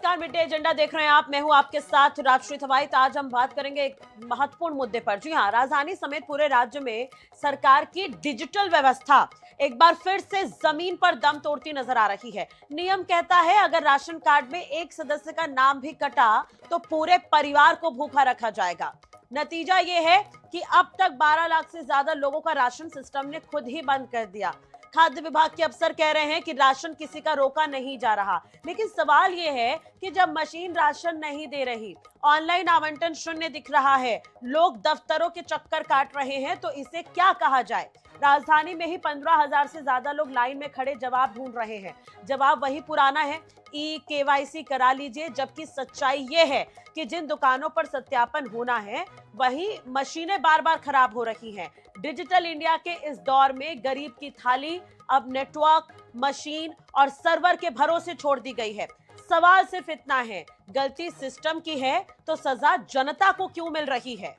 नमस्कार, mid day agenda देख रहे हैं आप। मैं हूं आपके साथ राजश्री थवाइत। आज हम बात करेंगे एक महत्वपूर्ण मुद्दे पर। जी हां, राजधानी समेत पूरे राज्य में सरकार की डिजिटल व्यवस्था एक बार फिर से जमीन पर दम तोड़ती नजर आ रही है। नियम कहता है अगर राशन कार्ड में एक सदस्य का नाम भी कटा तो पूरे परिवार को भूखा रखा जाएगा। नतीजा ये है कि अब तक 12 लाख से ज्यादा लोगों का राशन सिस्टम ने खुद ही बंद कर दिया। खाद्य विभाग के अफसर कह रहे हैं कि राशन किसी का रोका नहीं जा रहा, लेकिन सवाल यह है कि जब मशीन राशन नहीं दे रही, ऑनलाइन आवंटन शून्य दिख रहा है, लोग दफ्तरों के चक्कर काट रहे हैं, तो इसे क्या कहा जाए। राजधानी में ही 15,000 से ज्यादा लोग लाइन में खड़े जवाब ढूंढ रहे हैं। जवाब वही पुराना है, ई केवाईसी करा लीजिए। जबकि सच्चाई ये है कि जिन दुकानों पर सत्यापन होना है वही मशीनें बार बार खराब हो रही हैं। डिजिटल इंडिया के इस दौर में गरीब की थाली अब नेटवर्क, मशीन और सर्वर के भरोसे छोड़ दी गई है। सवाल सिर्फ इतना है, गलती सिस्टम की है तो सजा जनता को क्यों मिल रही है।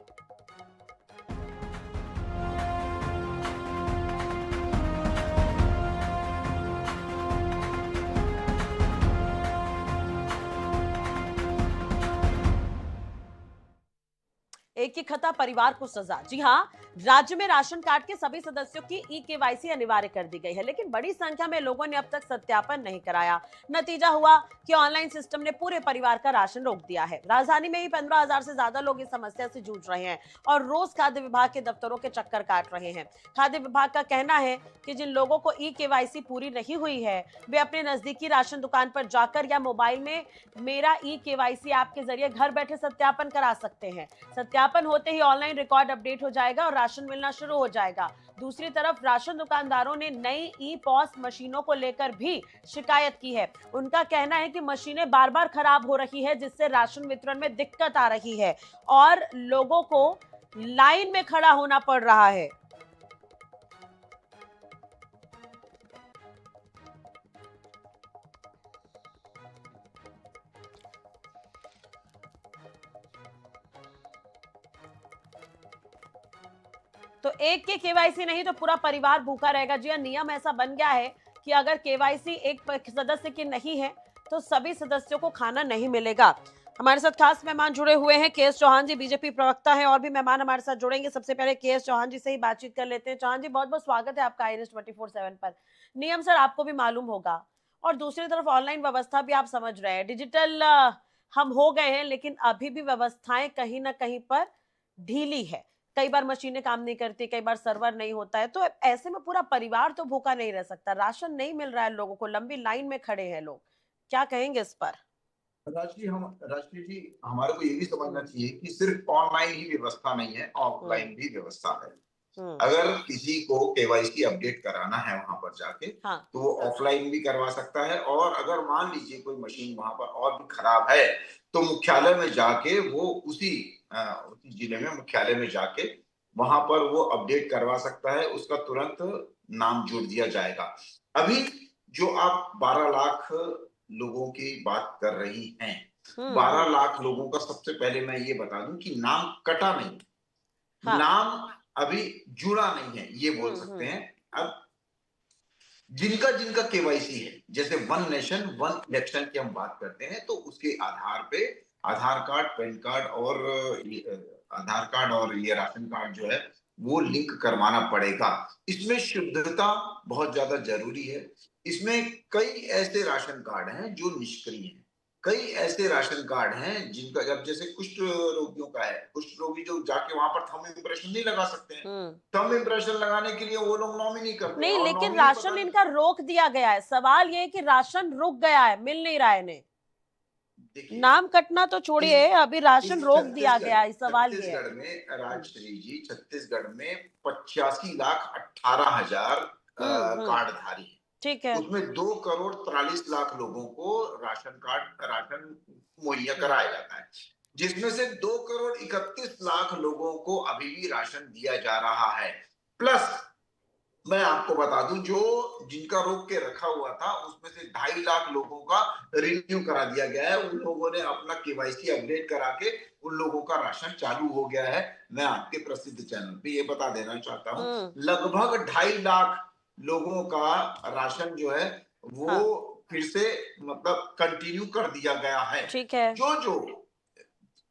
एक ही खता परिवार को सजा। जी हां, राज्य में राशन कार्ड के सभी सदस्यों की ई केवाईसी अनिवार्य कर दी गई है, लेकिन बड़ी संख्या में लोगों ने अब तक सत्यापन नहीं कराया। नतीजा हुआ कि ऑनलाइन सिस्टम ने पूरे परिवार का राशन रोक दिया है। राजधानी में ही 15,000 से ज्यादा लोग इस समस्या से जूझ रहे हैं और रोज खाद्य विभाग के दफ्तरों के चक्कर काट रहे हैं। खाद्य विभाग का कहना है कि जिन लोगों को ई केवाईसी पूरी नहीं हुई है वे अपने नजदीकी राशन दुकान पर जाकर या मोबाइल में मेरा ई केवाईसी ऐप के जरिए घर बैठे सत्यापन करा सकते हैं। सत्यापन होते ही ऑनलाइन रिकॉर्ड अपडेट हो जाएगा और राशन मिलना शुरू हो जाएगा। दूसरी तरफ राशन दुकानदारों ने नई ई पॉस मशीनों को लेकर भी शिकायत की है। उनका कहना है कि मशीनें बार बार खराब हो रही है, जिससे राशन वितरण में दिक्कत आ रही है और लोगों को लाइन में खड़ा होना पड़ रहा है। तो एक के केवाईसी नहीं तो पूरा परिवार भूखा रहेगा। जी हाँ, नियम ऐसा बन गया है कि अगर केवाईसी एक सदस्य की नहीं है तो सभी सदस्यों को खाना नहीं मिलेगा। हमारे साथ खास मेहमान जुड़े हुए हैं, के एस चौहान जी बीजेपी प्रवक्ता हैं, और भी मेहमान हमारे साथ जुड़ेंगे। सबसे पहले के एस चौहान जी से ही बातचीत कर लेते हैं। चौहान जी, बहुत बहुत स्वागत है आपका INS 24/7 पर। नियम सर आपको भी मालूम होगा, और दूसरी तरफ ऑनलाइन व्यवस्था भी आप समझ रहे हैं। डिजिटल हम हो गए हैं, लेकिन अभी भी व्यवस्थाएं कहीं ना कहीं पर ढीली है। कई बार मशीनें काम नहीं करती, कई बार सर्वर नहीं होता है, तो ऐसे में पूरा परिवार तो भूखा नहीं रह सकता। राशन नहीं मिल रहा है लोगों को, लंबी लाइन में खड़े हैं लोग। क्या कहेंगे इस पर। राष्ट्रीय जी, हमारे को ये भी समझना चाहिए कि सिर्फ ऑनलाइन ही व्यवस्था नहीं है, ऑफलाइन भी व्यवस्था है। अगर किसी को केवाईसी अपडेट कराना है वहां पर जाके, हाँ, तो वो ऑफलाइन भी करवा सकता है, और अगर मान लीजिए कोई मशीन वहां पर और भी खराब है तो मुख्यालय में जाके वो उसी जिले में मुख्यालय में जाके वहां पर वो अपडेट करवा सकता है, उसका तुरंत नाम जोड़ दिया जाएगा। अभी जो आप 12 लाख लोगों की बात कर रही हैं, 12 लाख लोगों का सबसे पहले मैं ये बता दूं कि नाम कटा नहीं, हाँ, नाम अभी जुड़ा नहीं है, ये बोल सकते हैं। अब जिनका जिनका केवाईसी है, जैसे वन नेशन वन इलेक्शन की हम बात करते हैं, तो उसके आधार पे आधार कार्ड, पैन कार्ड और आधार कार्ड और ये राशन कार्ड जो है वो लिंक करवाना पड़ेगा। इसमें शुद्धता बहुत ज्यादा जरूरी है। इसमें कई ऐसे राशन कार्ड हैं जो निष्क्रिय हैं, कई ऐसे राशन कार्ड हैं जिनका, जब जैसे कुष्ठ रोगियों का है, कुष्ठ रोगी जो जाके वहां पर थंब इम्प्रेशन नहीं लगा सकते हैं, थंब इम्प्रेशन लगाने के लिए वो लोग नॉमिनी करते हैं, नहीं, और लेकिन नॉमिनी राशन पता इनका रोक दिया गया है। सवाल ये है कि राशन रुक गया है, मिल नहीं रहा है इन्हें। देखिए, नाम कटना तो छोड़िए, अभी राशन इस रोक दिया गया है। सवाल ये है। छत्तीसगढ़ में राजश्री जी, छत्तीसगढ़ में 85,18,000 कार्डधारी हैं। ठीक है। उसमें 2,43,00,000 लोगों को राशन मुहैया कराया जाता है, जिसमें से 2,31,00,000 लोगों को अभी भी राशन दिया जा रहा है। प्लस मैं आपको बता दूं, जो जिनका रोक के रखा हुआ था उसमें से 2.5 लाख लोगों का रिन्यू करा दिया गया है। उन लोगों ने अपना केवाईसी अपडेट करा के उन लोगों का राशन चालू हो गया है। मैं आपके प्रसिद्ध चैनल पे ये बता देना चाहता हूं, लगभग 2.5 लाख लोगों का राशन जो है वो हाँ। फिर से मतलब कंटिन्यू कर दिया गया है। ठीक है। जो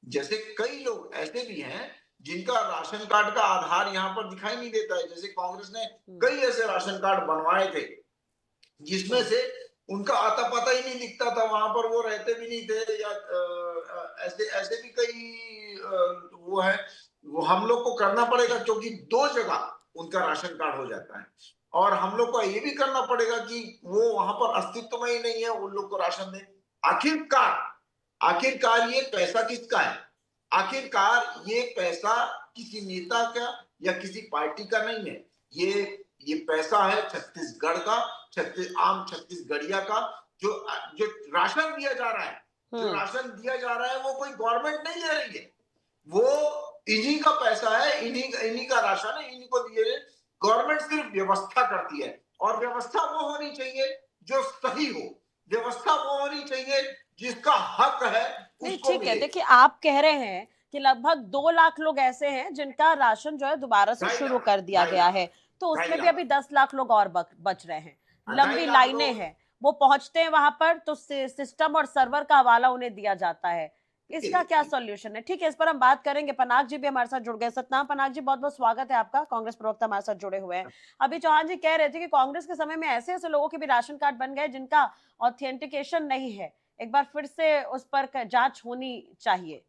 जैसे कई लोग ऐसे भी हैं जिनका राशन कार्ड का आधार यहाँ पर दिखाई नहीं देता है। जैसे कांग्रेस ने कई ऐसे राशन कार्ड बनवाए थे जिसमें से उनका आता पता ही नहीं दिखता था, वहां पर वो रहते भी नहीं थे, या ऐसे ऐसे भी कई वो है। वो हम लोग को करना पड़ेगा क्योंकि 2 जगह उनका राशन कार्ड हो जाता है, और हम लोग को ये भी करना पड़ेगा कि वो वहां पर अस्तित्व में ही नहीं है, उन लोग को राशन दें। आखिरकार आखिरकार ये पैसा किसका है? आखिरकार ये पैसा किसी नेता का या किसी पार्टी का नहीं है। ये पैसा है छत्तीसगढ़ का, आम छत्तीसगढ़िया का। जो जो राशन दिया जा रहा है, जो राशन दिया जा रहा है वो कोई गवर्नमेंट नहीं दे रही है, वो इन्हीं का पैसा है, इन्हीं का राशन है, इन्हीं को दिए। गवर्नमेंट सिर्फ व्यवस्था करती है, और व्यवस्था वो होनी चाहिए जो सही हो, व्यवस्था वो होनी चाहिए जिसका हक है नहीं, उसको ठीक है। मिले। देखिए, आप कह रहे हैं कि लगभग 2 लाख लोग ऐसे हैं जिनका राशन जो है दोबारा से 2.5 शुरू लाख, कर दिया 2.5 गया लाख, है, तो 2.5 उसमें भी लाख। अभी 10 लाख लोग और बच रहे हैं। 2.5 लंबी लाख लाइनें लोग। हैं, वो पहुंचते हैं वहां पर तो सिस्टम और सर्वर का हवाला उन्हें दिया जाता है। इसका क्या सॉल्यूशन है? ठीक है, इस पर हम बात करेंगे। पनाग जी भी हमारे साथ जुड़ गए। सतनाम पनाग जी, बहुत बहुत स्वागत है आपका। कांग्रेस प्रवक्ता हमारे साथ जुड़े हुए हैं। अभी चौहान जी कह रहे थे कि कांग्रेस के समय में ऐसे ऐसे लोगों के भी राशन कार्ड बन गए जिनका ऑथेंटिकेशन नहीं है। एक बार फिर से उस पर जांच होनी चाहिए,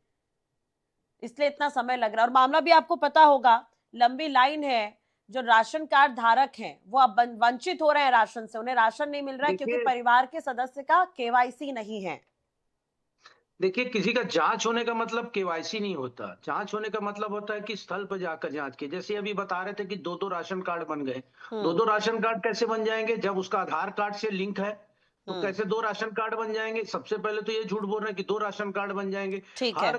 इसलिए इतना समय लग रहा है। और मामला भी आपको पता होगा, लंबी लाइन है। जो राशन कार्ड धारक हैं वो अब वंचित हो रहे हैं राशन से, उन्हें राशन नहीं मिल रहा है क्योंकि देखिए परिवार के सदस्य का केवाईसी नहीं है। देखिए किसी का जांच होने का मतलब केवाईसी नहीं होता। जांच होने का मतलब होता है कि स्थल पर जाकर जांच की। जैसे अभी बता रहे थे कि 2-2 राशन कार्ड बन गए। 2-2 राशन कार्ड कैसे बन जाएंगे? जब उसका आधार कार्ड से लिंक है तो कैसे 2 राशन कार्ड बन जाएंगे? सबसे पहले तो ये झूठ बोल रहे हैं कि 2 राशन कार्ड बन जाएंगे। ठीक है। हर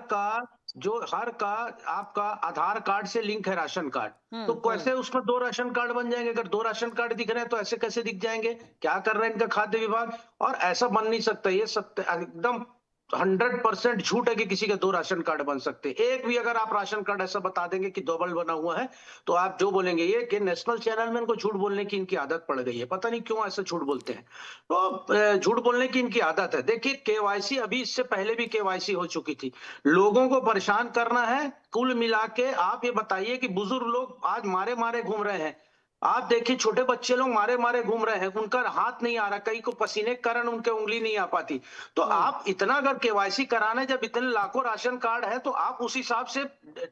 का आपका आधार कार्ड से लिंक है राशन कार्ड, तो कैसे उसमें 2 राशन कार्ड बन जाएंगे? अगर 2 राशन कार्ड दिख रहे हैं तो ऐसे कैसे दिख जाएंगे? क्या कर रहे हैं इनका खाद्य विभाग? और ऐसा बन नहीं सकता। ये सत्य एकदम 100% झूठ है कि किसी के 2 राशन कार्ड बन सकते। एक भी अगर आप राशन कार्ड ऐसा बता देंगे कि डबल बना हुआ है तो आप जो बोलेंगे, ये कि नेशनल चैनल में इनको झूठ बोलने की इनकी आदत पड़ गई है। पता नहीं क्यों ऐसे झूठ बोलते हैं। तो झूठ बोलने की इनकी आदत है। देखिए केवाईसी, अभी इससे पहले भी केवाईसी हो चुकी थी। लोगों को परेशान करना है। कुल मिला के आप ये बताइए कि बुजुर्ग लोग आज मारे मारे घूम रहे हैं। आप देखिए छोटे बच्चे लोग मारे मारे घूम रहे हैं, उनका हाथ नहीं आ रहा, कई को पसीने के कारण उनके उंगली नहीं आ पाती। तो आप इतना अगर केवाईसी कराना है, जब इतने लाखों राशन कार्ड है तो आप उस हिसाब से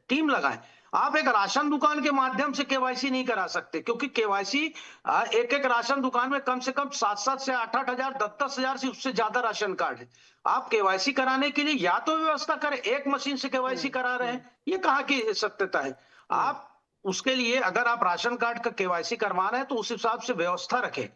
टीम लगाएं। आप एक राशन दुकान के माध्यम से केवाईसी नहीं करा सकते, क्योंकि केवाईसी एक एक राशन दुकान में कम से कम 7-7 से 8-8 हजार, 10-10 हजार से उससे ज्यादा राशन कार्ड है। आप केवाईसी कराने के लिए या तो व्यवस्था करें, एक मशीन से केवाईसी करा रहे हैं, ये कहाँ की सत्यता है? आप उसके लिए अगर आप राशन कार्ड का केवाईसी करवा रहे हैं तो उस हिसाब से व्यवस्था रखें।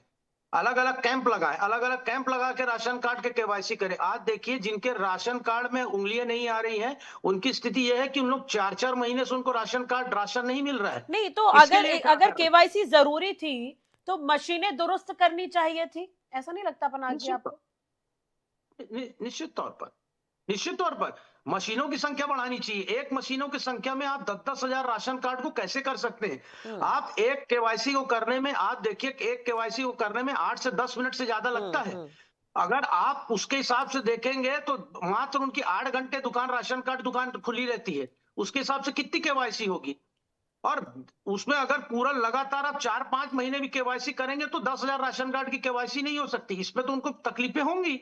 अलग अलग कैंप लगाएं, अलग अलग कैंप लगा के राशन कार्ड के केवाईसी करें। आज देखिए जिनके राशन कार्ड में उंगलियां नहीं आ रही हैं, उनकी स्थिति यह है कि उन लोग 4-4 महीने से उनको राशन नहीं मिल रहा है। नहीं तो इसके लिए क्या अगर कर रहे हैं? केवाईसी जरूरी थी तो मशीनें दुरुस्त करनी चाहिए थी। ऐसा नहीं लगता पनाग जी निश्चित आपको? निश्चित तौर पर, निश्चित तौर पर मशीनों की संख्या बढ़ानी चाहिए। एक मशीनों की संख्या में आप 10-10 हजार राशन कार्ड को कैसे कर सकते हैं? आप एक केवाईसी को करने में, आप देखिए एक केवाईसी को करने में 8 से 10 मिनट से ज्यादा लगता है। अगर आप उसके हिसाब से देखेंगे तो मात्र उनकी 8 घंटे दुकान, राशन कार्ड दुकान खुली रहती है। उसके हिसाब से कितनी केवाईसी होगी? और उसमें अगर पूरा लगातार आप 4-5 महीने भी केवाईसी करेंगे तो 10 हजार राशन कार्ड की केवाईसी नहीं हो सकती। इसमें तो उनको तकलीफें होंगी।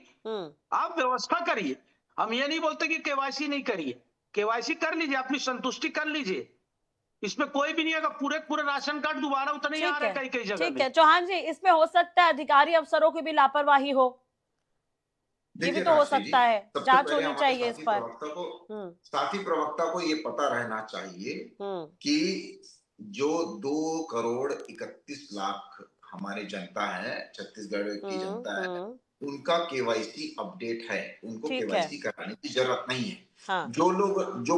आप व्यवस्था करिए। हम ये नहीं बोलते कि केवाईसी नहीं करिए, केवाईसी कर लीजिए, अपनी संतुष्टि कर लीजिए। इसमें कोई भी नहीं है। पूरे पूरे राशन कार्ड दोबारा उतने ही आ ठीक रहे है, कई कई जगह ठीक में। है चौहान जी, इसमें हो सकता है अधिकारी अफसरों की भी लापरवाही हो, ये भी देखिए तो हो राशि जी, सकता है। सबसे जांच पहले होनी हमारे चाहिए इस पर। साथी प्रवक्ता को ये पता रहना चाहिए कि जो 2,31,00,000 हमारी जनता है, छत्तीसगढ़ की जनता है, उनका केवाईसी अपडेट है। उनको ठीक है। केवाईसी कराने की जरूरत नहीं है। हाँ। जो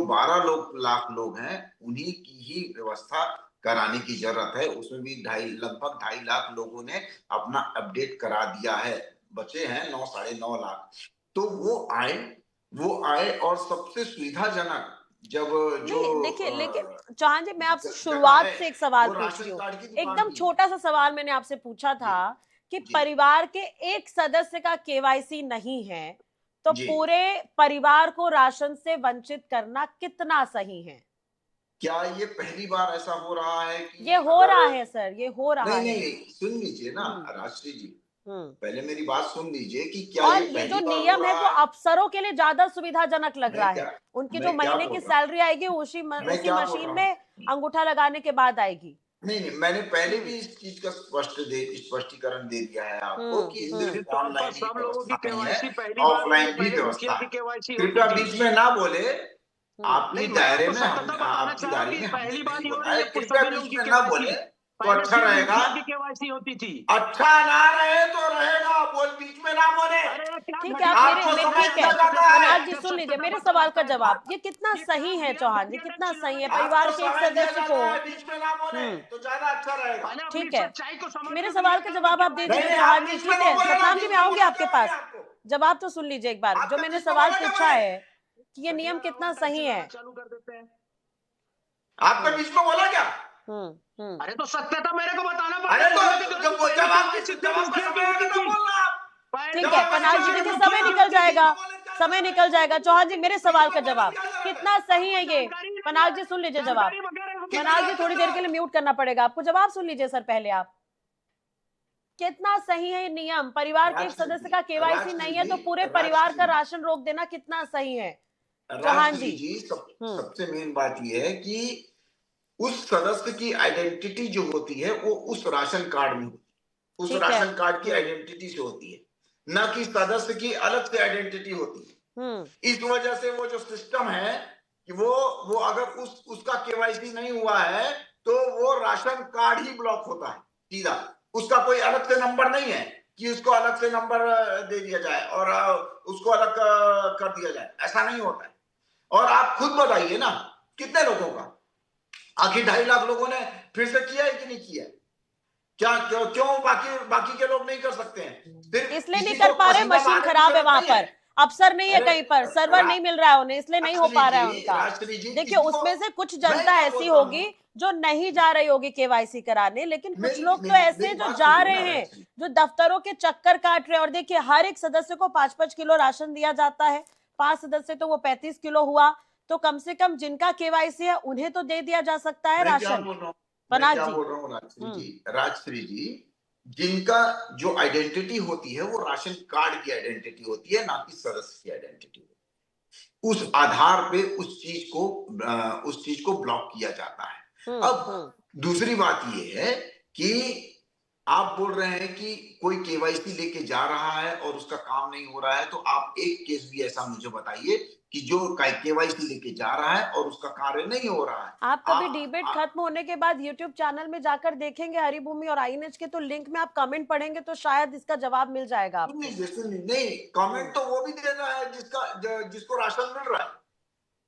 12 लाख लोग हैं, उन्हीं की ही व्यवस्था कराने की जरूरत है। उसमें भी लगभग 2.5 लाख लोगों ने अपना अपडेट करा दिया है। बचे हैं 9, 9.5 लाख। तो वो आए और सबसे सुविधाजनक जब जो नहीं देखिए, लेकिन चौहान जी मैं आपसे जगह शुरुआत है से एक सवाल वो पूछ रही राशन हूँ। कार्ड की दुकान एकदम की है। छोटा सा सवाल मैंने आपसे पूछा जी। था कि जी। परिवार के एक सदस्य का केवाईसी नहीं है तो जी। पूरे परिवार को राशन से वंचित करना कितना सही है? क्या ये पहली बार ऐसा हो रहा है कि ये हो अगर रहा है सर, ये हो रहा नहीं है। नहीं सुन लीजिए ना हम्म राजश्री जी, हम्म पहले मेरी बात सुन लीजिए कि क्या और ये ये जो पहली बार हो नियम है वो रहा है। अफसरों के लिए ज्यादा सुविधाजनक लग रहा मैं है। क्या उनकी जो मैं क्या महीने बोल की रहा हूँ सैलरी आएगी मैं उसी क्या बोल मशीन रहा में हूँ अंगूठा लगाने के बाद आएगी। नहीं नहीं मैंने पहले हम्म भी इस चीज का स्पष्टीकरण दे दिया है आपको कि निश्चित सिर्फ तौर पर ऑनलाइन ही सब लोगों की व्यवस्था नहीं है, केवाईसी पहली बार नहीं है, ऑफलाइन भी पहले मुखिया व्यवस्था की है। केवाईसी होती कृपया थी। बीच में ना बोले। नहीं, आपकी मैं दायरे तो में सत्यता बताना आपकी चाह रहा हूँ दायरे कि में हमने पहली बार नहीं नहीं हो बोला रही है, है कृपया सभी लोगों बीच की में ना केवाईसी। बोले तो पहले अच्छा सिर्फ रहेगा। मुखिया की केवाईसी होती थी। अच्छा ना रहे तो रहेगा, बोल बीच में ना बोले। अरे क्या ठीक है, घटिया आप आपको बात समय ठीक है, है, दिया जब जाता है। पनाग जी जब सुन लीजिए सत्यता मेरे पता सवाल का लगता है। जवाब। ये कितना ये सही क्या है दिया चौहान जी, मुखिया ने कितना सही है चिल्लाने परिवार आपको के एक समय दिया सदस्य को? जाता है, बीच में ना बोले हम्म तो ज्यादा अच्छा रहेगा। पहले अपनी ठीक है, सच्चाई को समझ मेरे लो सवाल दुनिया का का जवाब आप दे केवाईसी नहीं दीजिए नहीं है। आप चौहान जी। बीच में ठीक मत है बोले ना, सतनाम जी, बीच मैं में आऊंगी बोलने आपके का मन पास। है आपको। जवाब तो सुन लीजिए एक बार। जो आपका मैंने बीच में सवाल बोलने का मन पूछा है। है कि ये नियम सटिया कितना रावण टाइप सही है। चिल्लाना चालू कर देते हैं। आपका हम्म बीच में बोला क्या? हम्म अरे तो सत्यता मेरे को बताना अरे पड़ेगा, तो बोलने की जरूरत नहीं। पहली केवाईसी सिर्फ जब आपका मुखिया की समय होती आएगा तो थी। बोलना आप। पहली ठीक जब है आपका पनाग समय जी, केवाईसी आएगा सिर्फ देखिए तो समय मुखिया की बोलना। निकल होती थी। जाएगा, बीच में बोले क्या समय जाता है? निकल जाएगा। चौहान जी मेरे बीच सवाल में का बोले जवाब क्या जाता है? कितना सही आपको है ये? जानकारी नहीं पनाग है, जी सुन लीजिए जवाब। जानकारी वगैरह हम कितना पनाग जी थोड़ी देर सत्ता? के लिए म्यूट करना पड़ेगा आपको। जवाब सुन लीजिए सर पहले आप। कितना सही है ये नियम? परिवार के एक सदस्य का केवाईसी नहीं है तो पूरे परिवार राजश्री का जी, राशन रोक देना कितना सही है? चौहान राजश्री जी। जी हम्म सबसे मेन बात यह है कि उस सदस्य की आइडेंटिटी जो होती है वो उस राशन कार्ड में होती है, उस ठीक है। राशन कार्ड की हम्म आइडेंटिटी से होती है, न कि सदस्य की अलग से आइडेंटिटी होती हम्म है। इस वजह से वो जो सिस्टम है कि वो अगर उसका केवाईसी नहीं हुआ है तो वो राशन कार्ड ही ब्लॉक होता है सीधा। उसका कोई अलग से नंबर नहीं है कि उसको अलग से नंबर दे दिया जाए और उसको अलग कर दिया जाए, ऐसा नहीं होता है। और आप खुद बताइए ना कितने लोगों का, आखिर 2.5 लाख लोगों ने फिर से किया है कि नहीं किया? क्या क्यों क्यों बाकी बाकी के लोग नहीं कर सकते हैं? सिर्फ इसलिए नहीं किसी कर को पा रहे, पसीना मशीन बहाने की खराब है जरूरत वहां नहीं है। पर, अफसर नहीं है अरे कहीं पर, सर्वर नहीं मिल रहा है उन्हें, इसलिए नहीं हो पा रहा है उनका। राजश्री जी देखिए किसी को उसमें से कुछ मैं जनता क्या ऐसी बोलता हूँ, होगी जो नहीं जा रही होगी केवाईसी कराने, लेकिन कुछ मेरी लोग तो मेरी ऐसे मेरी हैं जो बात जा सुनिए रहे ना हैं, राजश्री। जो दफ्तरों के चक्कर काट रहे हैं। और देखिए हर एक सदस्य को 5-5 किलो राशन दिया जाता है, 5 सदस्य तो वो 35 किलो हुआ। तो कम से कम जिनका केवाईसी है उन्हें तो दे दिया जा सकता है मैं क्या राशन। बोल रहा हूँ मैं पनाग क्या जी। बोल रहा हूँ हम्म राजश्री जी, जिनका जो आइडेंटिटी होती है वो राशन कार्ड की आइडेंटिटी होती है, ना कि सदस्य की आइडेंटिटी होती है। उस आधार पे उस चीज को ब्लॉक किया जाता है। अब हम्म दूसरी बात ये है कि आप बोल रहे हैं कि कोई केवाईसी लेके जा रहा है और उसका काम नहीं हो रहा है, तो आप एक केस भी ऐसा मुझे बताइए कि जो केवाईसी लेके जा रहा है और उसका कार्य नहीं हो रहा है। आप कभी डिबेट खत्म होने के बाद यूट्यूब चैनल में जाकर देखेंगे हरिभूमि और आईएनएच के, तो लिंक में आप कमेंट पढ़ेंगे तो शायद इसका जवाब मिल जाएगा आपको। सुन लीजिए नहीं, हम्म कमेंट तो वो भी देता है जिसको राशन मिल रहा है।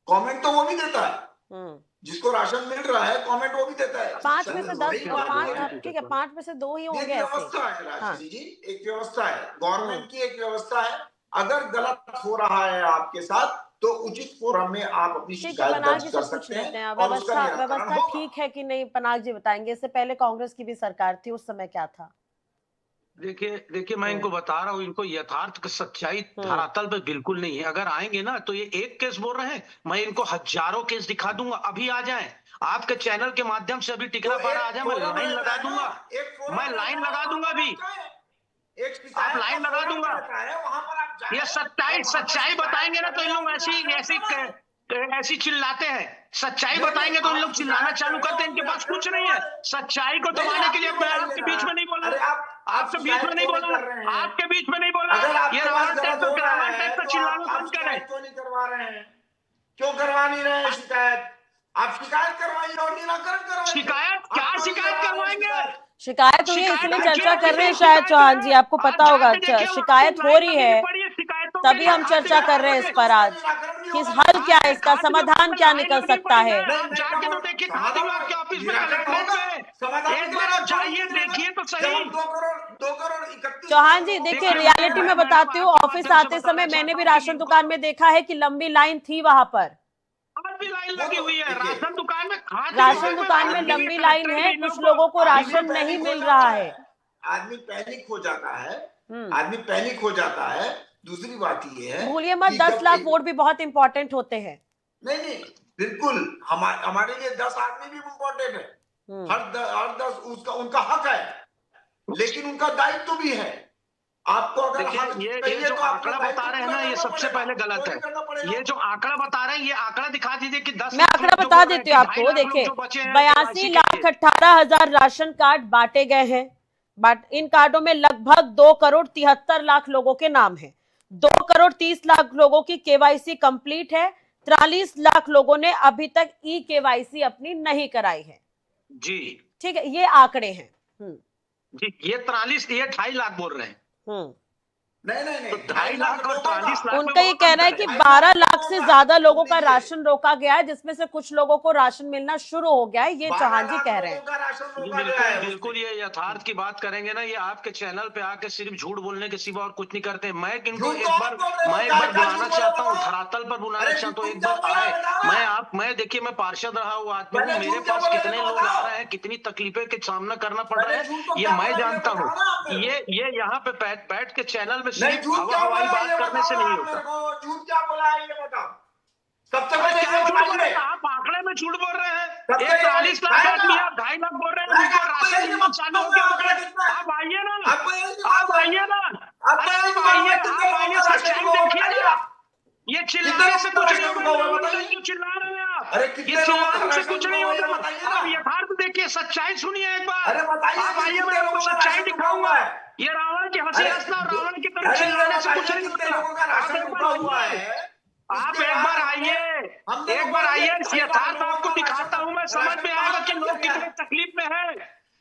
कमेंट तो वो भी देता है, हम्म जिसको राशन मिल रहा है कमेंट वो भी देता है। 5 में से 10, वही बात हुआ है। ठीक है 5 में से 2 ही ये एक होंगे ऐसे। व्यवस्था है हाँ। राजश्री जी, एक व्यवस्था है, हम्म गवर्नमेंट की एक व्यवस्था है। अगर गलत हो रहा है आपके साथ तो उचित फोरम में आप अपनी ठीक है शिकायत पनाग दर्ज जी से कर पूछ सकते लेते हैं हैं, और उसका व्यवस्था निराकरण व्यवस्था होगा। ठीक है कि नहीं पनाग जी बताएंगे। इससे पहले कांग्रेस की भी सरकार थी, उस समय क्या था? देखिए देखिए, मैं इनको बता रहा हूँ, इनको यथार्थ की सच्चाई हम्म धरातल पे बिल्कुल नहीं है। अगर आएंगे ना तो ये एक केस बोल रहे हैं, मैं इनको हजारों केस दिखा दूंगा। अभी आ जाएं आपके चैनल के माध्यम से, अभी टिकरा तो पारा आ एक जाए, मैं फोरम लाइन रहता लगा है ना, दूंगा। एक फोरम मैं लाइन रहता है, लगा वहां दूंगा पर अभी, आप जाएं। एक आप शिकायत का लाइन लगा फोरम दूंगा। रहता है, वहां पर आप ये जाएं सच्चाई और वहां पर सच्चाई शिकायत बताएंगे ना तो इन करें और लोग ऐसी निराकरण ऐसी करवाएं। ऐसी चिल्लाते हैं। सच्चाई नहीं नहीं बताएंगे तो इन आप लोग चिल्लाना शिकायत चालू करें करते हैं। और इनके पास निराकरण कुछ नहीं करवा है। दें। सच्चाई को नहीं नहीं दबाने आप के लिए क्यों मैं बताइए आपके ना, बीच में नहीं बोला, अरे आप आपके बीच में शिकायत नहीं क्यों नहीं बोला, कर रहे हैं? आपके बीच में नहीं बोला। अगर ये आपके पास रावण टाइप गलत का हो रहा रावण टाइप है का तो चिल्लाना आप बंद करें। शिकायत क्यों नहीं करवा रहे हैं? क्यों करवा नहीं रहे हैं शिकायत? आप शिकायत करवाइए और निराकरण करवाइए। शिकायत क्या आप क्यों नहीं शिकायत करवा रहे हैं करवाएंगे? शिकायत? शिकायत हुई है शिकायत इसलिए देखिए, चर्चा कर रहे हैं कितनी शायद शिकायतें चौहान हैं। जी, आपको आप पता होगा। जाके देखिए, वहां की शिकायत हो लाइन रही लगी हुई है पड़ी है शिकायतों के तभी लिए। हम आप चर्चा दिखा कर रहे हैं दोगे इस तो पर उसका आज निराकरण भी कि होगा ना। हल क्या है, इसका खाद्य समाधान विभाग में क्या लाइन निकल लगी सकता पड़ी है। है। नहीं आप मैं क्या जाके बोल तो रहा हूँ, देखिए खाद्य समाधान विभाग के ऑफिस में, निराकरण कलेक्ट्रेट होगा, में। समाधान एक बार निकलेगा, आप क्यों नहीं जाइए निकलेगा? देखिए तो जब सही। हम 2 करोड़ 31 लाख चौहान जी लोगों को देखिए, देखिए राशन रियलिटी मिल रहा में है। मैडम, बताती हूँ, आपके ऑफिस माध्यम से आते बताना समय मैंने चाहता भी हूँ कि राशन इनको दुकान में देखा है कि लंबी लाइन थी वहां पर। आज भी लाइन वो लगी तो हुई है देखिए, राशन दुकान में। खाद्य राशन विभाग में दुकान लाइन में लगी हुई है लंबी लाइन कलेक्ट्रेट में है, इन कुछ लोगों लोगों को को। आदमी राशन पहले नहीं ही मिल बोल रहा जाता है। आदमी पैनिक हो जाता है, हम्म। आदमी पैनिक हो जाता है। दूसरी बात ये है, भूलिए मत कि 10 जब लाख एक- वोट भी बहुत इंपॉर्टेंट होते हैं। नहीं, बिल्कुल हमारे लिए 10 आदमी भी इम्पोर्टेंट है। हम्म। हर 10 उसका उनका हक है, लेकिन उनका दायित्व भी है। आपको अगर हक देखिए ये चाहिए जो तो आपको आंकड़ा दायित्व बता रहे हैं पूरा ना, ये करना सबसे पड़ेगा, पहले गलत पूरा करना है। पड़ेगा। ये जो आंकड़ा बता रहे हैं, ये आंकड़ा दिखा दीजिए कि 10 मैं लाख आंकड़ा लोग जो बता बोल रहे हैं देती कि हूँ 2.5 आपको, लाख लोग देखिए जो बचे हैं 82 KYC के लाख लिए। 18,000 राशन कार्ड बांटे गए हैं। बट इन कार्डों में लगभग 2 करोड़ 73 लाख लोगों के नाम है। 2 करोड़ 30 लाख लोगों की केवाईसी कंप्लीट है। 43 लाख लोगों ने अभी तक ई केवाईसी अपनी नहीं कराई है। जी ठीक है, ये आंकड़े हैं। जी, ये 2.5 लाख बोल रहे हैं। नहीं, तो 2.5 लाख और 43 लाख में उनका ये बहुत कहना है अंतर कि है। 12 लाख से ज्यादा लोगों का सुन लीजिए। राशन रोका गया है, जिसमें से कुछ लोगों को राशन मिलना शुरू हो गया है, ये 12 चौहान जी लाख कह रहे लोगों हैं। का राशन जी, रोका गया है बिल्कुल उसमें। ये यथार्थ की बात करेंगे ना, ये आपके चैनल पे आके सिर्फ झूठ बोलने के सिवा और कुछ नहीं करते। मैं इनको झूठ तो आप बोल रहे हो, मैं एक क्या बार क्या बुलाना झूठ बोला चाहता हूँ, बताओ। धरातल पर बुलाना अरे चाहता हूँ, झूठ एक क्या बार बोला है आए। बताओ ना। मैं देखिए, मैं पार्षद रहा हुआ आदमी पहले हूँ, मेरे झूठ क्या पास बोला ये कितने तो लोग बताओ। आ रहे हैं, कितनी तकलीफें के सामना करना पड़ रहा पहले है, झूठ तो ये क्या मैं बोला ये जानता हूँ। बताओ ना आप मेरे को। ये यहाँ पे बैठ के चैनल में नहीं, सिर्फ झूठ क्या हवाई बोला बात ये करने से बताओ नहीं आप मेरे होता। को। झूठ क्या बोला है ये बताओ। सबसे अरे पहले क्या ये झूठ बोल रहे बताइए। हैं आप? आंकड़े में झूठ बोल रहे हैं। सबसे एक 43 लाख रहेगा, आदमी, आप 2.5 लाख बोल रहे हैं, रहेगा, उनको आपको राशन यही मिलना चालू हो मालूम है गया आंकड़ा बगैर। कितना है। आप आइए ना, आपको यही आप मालूम है। आइए ना, आपको अरे यही आप मालूम आइए, है कितने आप लोगों आइए, का राशन सच्चाई हुआ वो देखिए बताइए ना। आप। ये कितने चिल्लाने से लोगों का कुछ नहीं राशन होगा, हुआ वो इधर बताइए। क्यों चिल्ला रहे हैं आप? अरे ये कितने लोगों का चिल्लाने से राशन कुछ हुआ नहीं वो ये होगा। बताइए आप ना। यथार्थ देखिए, सच्चाई सुनिए एक बार। अरे बताइए आप कि आइए, मैं कितने आपको लोगों का सच्चाई राशन रुका दिखाऊंगा। हुआ है। ये रावण की हंसी अरे हंसना और रावण की तरह अरे ये चिल्लाने से कुछ बताइए नहीं कितने होता। लोगों का आप राशन एक रुका बार हुआ आइए, है। आप उसके एक बाद बार आइए, हमने एक तो बार बोला आइए, कि 2.5 लाख यथार्थ लोगों आपको का दिखाता हूँ मैं, समझ में आएगा कि लोग दिया कितने है। तकलीफ में हैं।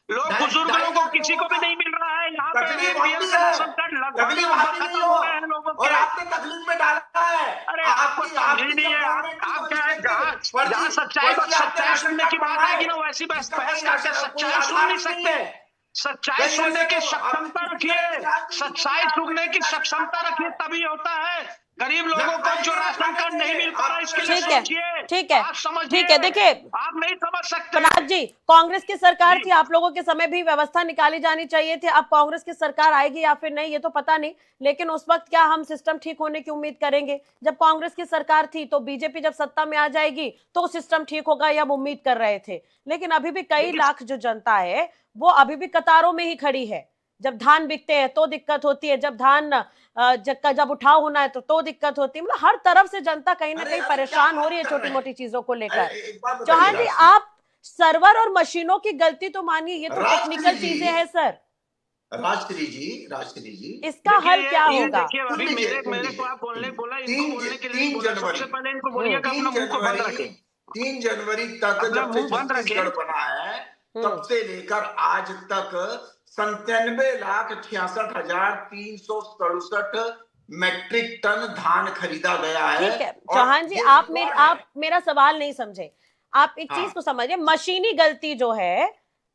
लोग, 2.5 बुजुर्ग लोगों को, लाख किसी लोगों को भी का नहीं मिल रहा है। यहाँ पे तकलीफ हम एपीएल भी का है। राशन कार्ड लगभग तकलीफ लगभग आप भी नहीं खत्म हो हो रहे हैं लोगों और के। आपने तकलीफ में डाला है। अरे आपको आपकी समझ ही आपकी नहीं जब है। गवर्नमेंट थी आप तो क्या है, इंस्पेक्टर जहाँ फर्जी आपने सच्चाई राशन सुनने की कार्ड बात बनवाए आएगी ना, वैसी बहस जिसका कोई करके राशन कोई सच्चाई सुन आधार नहीं ही नहीं सकते। है। सच्चाई कहीं सुनने ऐसे की तो आपने सक्षमता किसी रखिए, ने ध्यान नहीं दी कि सच्चाई आपको सुनने की किसी राशन कार्ड सक्षमता रखिए, बनवाए। तभी होता है। गरीब ना लोगों को जो खाएंगे ना राशन खाने कार्ड नहीं देंगे। मिल पा रहा, आपको इसके लिए जैसे ठीक है, सोचिए, ठीक है, आप समझिए। ठीक है। देखिए आप नहीं समझ सकते। पनाग जी, कांग्रेस की सरकार जी थी, आप लोगों के समय भी व्यवस्था निकाली जानी चाहिए थी। अब कांग्रेस की सरकार आएगी या फिर नहीं ये तो पता नहीं, लेकिन उस वक्त क्या हम सिस्टम ठीक होने की उम्मीद करेंगे? जब कांग्रेस की सरकार थी तो बीजेपी जब सत्ता में आ जाएगी तो सिस्टम ठीक होगा, ये हम उम्मीद कर रहे थे। लेकिन अभी भी कई देखिए, लाख जो जनता है वो अभी भी कतारों में ही खड़ी है। जब धान बिकते हैं तो दिक्कत होती है, जब धान जब उठाव होना है तो दिक्कत होती है। मतलब हर तरफ से जनता कहीं ना अरे कहीं अरे क्या परेशान हो बात रही है कर छोटी रहे मोटी हैं। चीजों को अरे लेकर। एक बात बताइए चौहान जी, राज आप सर्वर और मशीनों की गलती तो मानिए, ये तो राजश्री टेक्निकल जी चीजें हैं सर, राजश्री जी इसका देखिए, हल क्या ये होगा? देखिए, सुन अभी लीजिए मेरे को आप बोला, इनको बोलने के लिए नहीं 3 बोला। जनवरी सबसे पहले इनको बोलिए कि अपना मुंह को बंद रखें। 3 जनवरी तक अपना जब से मुंह बंद रखें। छत्तीसगढ़ बना है तब से लेकर आज तक 97,66,367 मैट्रिक टन धान खरीदा गया है। ठीक है और चौहान जी, ये आप रिकॉर्ड है। मेरा सवाल नहीं समझे। आप एक चीज हाँ को समझिए, मशीनी गलती जो है, हाँ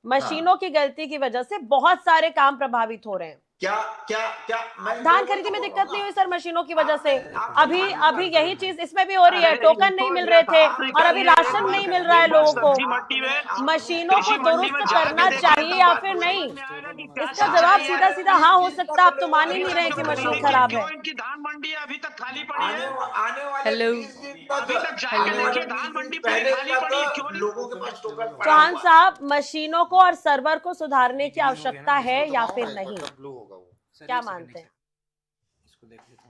मशीनों की गलती की वजह से बहुत सारे काम प्रभावित हो रहे हैं। क्या क्या क्या मैं धान वही खरीदी तो में बोल रहा दिक्कत हूँ नहीं ना। हुई सर मशीनों की वजह से। आपने अभी धान की अभी बात यही करी चीज इसमें भी हो रही है, अरे टोकन नहीं इनको मिल रहे थे यथार्थ और अभी निकालिए, राशन नहीं मिल रहा है एक बार लोगों को। सब्जी मंडी में, मशीनों को कृषि मंडी में दुरुस्त जाके करना देखिए, चाहिए तब या आपको फिर समझ नहीं? में आएगा कि क्या इसका सच्चाई जवाब है। सीधा सीधा हाँ हो सकता है, आप तो मान ही अभी नहीं तक रहे जो कि बोलिए मशीन कि खराब क्यों है। इनकी धान मंडी अभी तक खाली पड़ी है। आने वाले हेलो 20 दिन तक अभी तक जाके आने वाले देखिए, 20 धान दिन मंडी पूरी पहले खाली पड़ी है, क्यों तक नहीं? लोगों के पास टोकन पड़ा चौहान हुआ है। साहब, मशीनों को और सर्वर को सुधारने की आवश्यकता है या फिर नहीं, क्या मानते हैं? इसको देख लेता हूँ।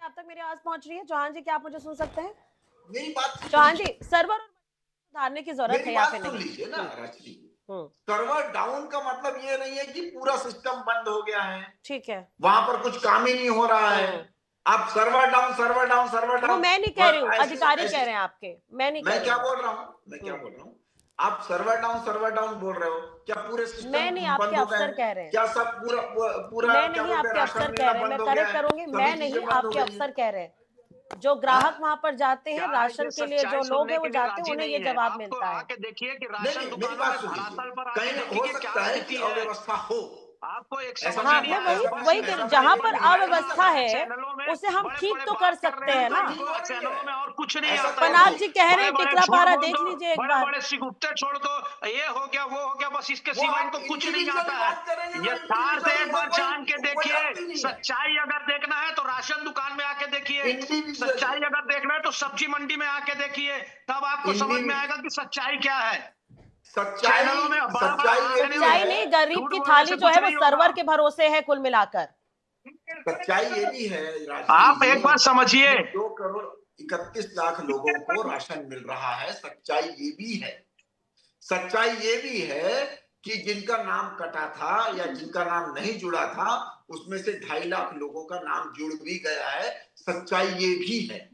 अब तक मेरी आवाज पहुंच रही है? चौहान जी, क्या आप मुझे सुन सकते हैं? मेरी बात सुन चौहान लीजिए। जी, सर्वर और सुधारने की जरूरत है मेरी या बात फिर सुन नहीं? लीजिए ना राजश्री। हम्म, सर्वर डाउन का मतलब ये नहीं है कि पूरा सिस्टम बंद हो गया है, ठीक है। वहां पर कुछ काम ही नहीं हो रहा है। आप server down server down server वो डाउन, मैं नहीं कह रही हूँ, ऐसे- अधिकारी ऐसे- कह रहे हैं आपके, मैं नहीं कह मैं रही क्या हूँ। बोल रहा हूँ, मैं क्या बोल रहा हूँ, आप सर्वर डाउन बोल रहे हो, क्या पूरे सिस्टम मैं नहीं, आपके बंद हो अफसर गए? कह रहे हैं। क्या सब पूरा पूरा मैं क्या नहीं, बोलते हैं, आपके राशन अफसर कह मिलना रहे हैं, बंद मैं हो गया करेक्ट है, करूंगी, सभी मैं चीजें नहीं, बंद हो आपके गई अफसर हैं? कह रहे हैं। जो ग्राहक वहां पर जाते हैं क्या राशन ये के लिए, सच्चाई जो लोग सुनने हैं वो के लिए जाते हैं, राजी उन्हें नहीं ये है? जवाब आपको मिलता है। आके देखिए कि नहीं राशन नहीं, मेरी दुकानों बात में सुन धरातल लीजिए, पर आके कहीं देखिए हो कि क्या सकता है स्थिति कि है। अव्यवस्था हो। आपको एक ऐसा समझ ही हाँ, नहीं मैं आता। वही ऐसा वही ऐसा जहां नहीं पर है, अव्यवस्था है चैनलों में उसे हम ठीक बड़े-बड़े तो बात कर कर सकते रहे हैं हैं, ना। ठीक हो रही चैनलों है। में और कुछ नहीं ऐसा आता कौन है। पनाग जी सी कह रहे हैं बड़े-बड़े टिकला झूठ पारा बोल देख दो, लीजिए एक बार। बड़े-बड़े सिगुफ्ते छोड़ दो, ये हो गया, वो हो गया, बस इसके वो सिवा आप इनको कुछ नहीं इंडिविजुअली आता बात है। करेंगे ना, ये तार से इंडिविजुअली एक तो बार जान के कोई देखिए, गलती नहीं है। सच्चाई अगर देखना है तो राशन दुकान में आके देखिए, इंडिविजुअली सच्चाई अगर देखना है तो सब्जी मंडी में आके देखिए, तब आपको समझ में आएगा कि सच्चाई क्या है। सच्चाई चैनलों में बड़ा-बड़ा सच्चाई ये भी आंकड़े सच्चाई है, नहीं, गरीब झूठ की बोलने थाली से जो कुछ है वो नहीं होगा। सर्वर के भरोसे है कुल मिलाकर। सच्चाई ये भी है राजश्री आप एक जी, बात समझिए, 2 करोड़ 31 लाख लोगों को राशन मिल रहा है। सच्चाई ये भी है, सच्चाई ये भी है कि जिनका नाम कटा था या जिनका नाम नहीं जुड़ा था, उसमें से 2.5 लाख लोगों का नाम जुड़ भी गया है। सच्चाई ये भी है,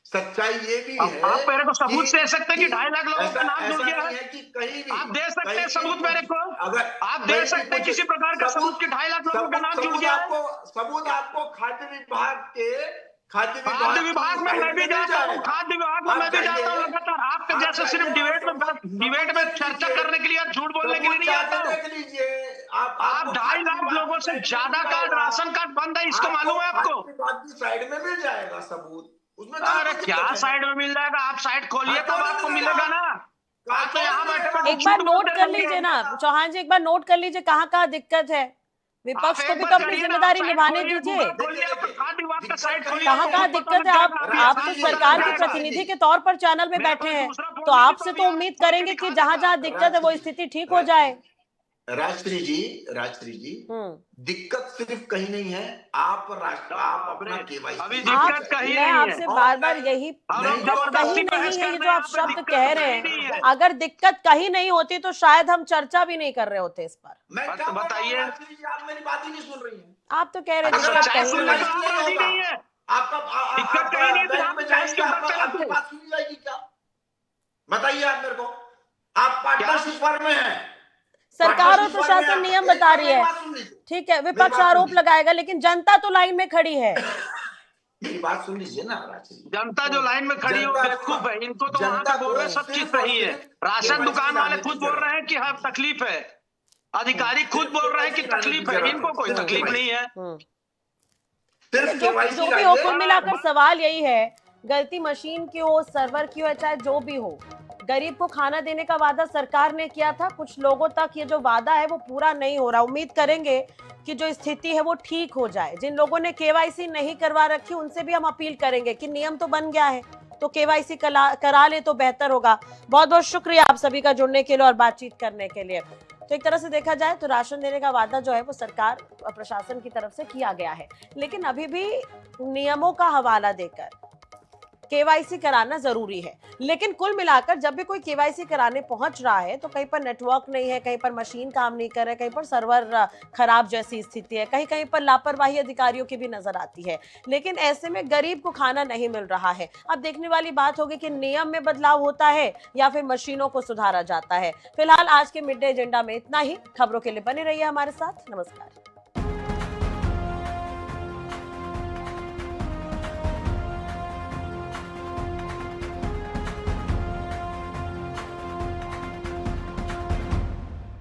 सच्चाई ये भी अब है आप मेरे को सबूत दे सकते हैं कि 2.5 लाख लोगों ऐसा का नाम जुड़ ऐसा गया नहीं है? है कि कहीं भी आप दे सकते हैं भी सबूत कुछ, मेरे को? अगर आप दे कहीं भी सकते हैं कुछ किसी प्रकार का सबूत कि 2.5 लाख लोगों का नाम जुड़ गया है? सबूत आपको खाद्य विभाग खाद्य की विभाग में मैं साइट भी पे मिल जाता हूँ, जाएगा। खाद्य विभाग में मैं आप भी जाता हूँ जाइए, लगातार। आपके आप जैसे सिर्फ जाइए और डिबेट में देख चर्चा लीजिए, करने के लिए, झूठ बोलने के लिए सबूत नहीं जाके आता हूँ। देख लीजिए। आप आपको 2.5 खाद्य लाख विभाग लोगों की से साइट में ज्यादा मिल का जाएगा। राशन कार्ड बंद है, इसको आपको मालूम है आपको? खाद्य विभाग की साइड में मिल जाएगा सबूत, उसमें कहाँ अरे कोई क्या दिक्कत है। साइड में मिल जाएगा? आप साइड खोलिए हाँ, क्यों तब नहीं आपको मिलेगा? मिलेगा ना। आप तो क्यों यहाँ नहीं बैठे मिलेगा? बैठे एक बार झूठ नोट बोलते कर रहेंगे। लीजिए ना चौहान जी, एक बार नोट कर लीजिए कहाँ कहाँ दिक्कत है। आप विपक्ष को एक भी बार तो अपनी करिए ना, जिम्मेदारी आप साइड निभाने खोलिए, दीजिए। गूगल खोलिए, देखिए, खाद्य विभाग का दिक्कत साइट खोलिए, कहाँ आपको कहाँ खुद पता दिक्कत लग है? जाएगा। आप अभी आप आसाम तो राजश्री को जी, पता लग सरकार के जाएगा। राजश्री प्रतिनिधि जी, के तौर पर चैनल में मेरे बैठे पास हैं, दूसरा फोन तो भी नहीं, आपसे अभी तो आप उम्मीद खोल के करेंगे दिखा कि जहां देगा। जहां दिक्कत है वो स्थिति ठीक हो जाए। राजश्री जी, दिक्कत सिर्फ कहीं नहीं है। आप अपना केवाईसी अभी आप, दिक्कत कहीं मैं नहीं है। आपसे बार बार यही, हम लोग दिक्कत जबरदस्ती कहीं बहस नहीं है, कर ये रहे जो हैं, आप यहाँ पे शब्द दिक्कत कह रहे कहीं नहीं हैं, है। अगर दिक्कत कहीं नहीं होती तो शायद हम चर्चा भी नहीं कर रहे होते इस पर। मैं क्या बोल रहा हूँ बताइए। राजश्री जी, आप मेरी बात ही नहीं सुन रही हैं। आप तो कह रहे अगर दिक्कत सच्चाई कहीं सुनने नहीं में है। आप राजी नहीं है, दिक्कत आप कहीं नहीं, तो बैंक आप में बहस जाएंगे, क्यों करते आपकी रहते? बात सुनी जाएगी क्या? बताइए आप मेरे को। आप क्या? पार्टनरशिप फर्म में हैं, सरकार और पार्टनरशिप फर्म में प्रशासन आप नियम एक बता बार रही मेरी है, बात सुन लीजिए, ठीक है, मेरी विपक्ष बात सुन आरोप लीजिए, लगाएगा, लेकिन जनता तो लाइन में खड़ी है। मेरी बात सुन लीजिए ना राजश्री जी। जनता जो लाइन में खड़ी है वो जनता बेवकूफ है। इनको तो वहां जनता पे बोल रहे हैं को सब चीज सिर्फ और सही है। सिर्फ राशन केवाईसी दुकान वाले लाने खुद की बोल जरूरत रहे हैं कि हाँ तकलीफ है, अधिकारी खुद सिर्फ बोल रहे हैं कि केवाईसी लाने की तकलीफ है, जरूरत इनको कोई सिर्फ तकलीफ केवाईसी, नहीं है। सिर्फ जो केवाईसी जो भी हो, लाइए। कुल मिलाकर सवाल यही है, गलती मशीन की हो, सर्वर की हो, चाहे जो भी हो, गरीब को खाना देने का वादा सरकार ने किया था, कुछ लोगों तक ये जो वादा है वो पूरा नहीं हो रहा। उम्मीद करेंगे कि जो स्थिति है वो ठीक हो जाए। जिन लोगों ने केवाईसी नहीं करवा रखी उनसे भी हम अपील करेंगे कि नियम तो बन गया है तो केवाईसी करा ले तो बेहतर होगा। बहुत बहुत शुक्रिया आप सभी का जुड़ने के लिए और बातचीत करने के लिए। तो एक तरह से देखा जाए तो राशन देने का वादा जो है वो सरकार और प्रशासन की तरफ से किया गया है, लेकिन अभी भी नियमों का हवाला देकर केवाईसी कराना जरूरी है। लेकिन कुल मिलाकर जब भी कोई केवाईसी कराने पहुंच रहा है तो कहीं पर नेटवर्क नहीं है, कहीं पर मशीन काम नहीं कर रहा है, कहीं पर सर्वर खराब जैसी स्थिति है, कहीं कहीं पर लापरवाही अधिकारियों की भी नजर आती है। लेकिन ऐसे में गरीब को खाना नहीं मिल रहा है। अब देखने वाली बात होगी कि नियम में बदलाव होता है या फिर मशीनों को सुधारा जाता है। फिलहाल आज के मिड डे एजेंडा में इतना ही। खबरों के लिए बने रहिए हमारे साथ। नमस्कार।